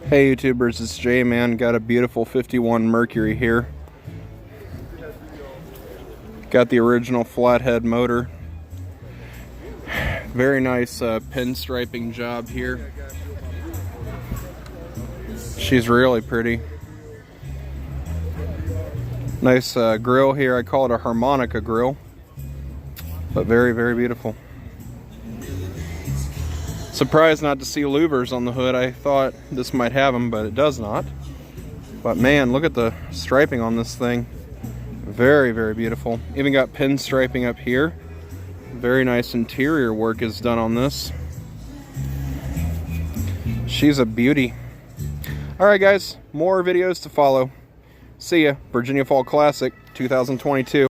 Hey YouTubers, it's Jay, man. Got a beautiful 51 Mercury here. Got the original flathead motor. Very nice pinstriping job here. She's really pretty. Nice grill here. I call it a harmonica grill, but very, very beautiful. Surprised not to see louvers on the hood. I thought this might have them, but it does not. But man, look at the striping on this thing. Very, very beautiful. Even got pin striping up here. Very nice interior work is done on this. She's a beauty. Alright guys, more videos to follow. See ya. Virginia Fall Classic 2022.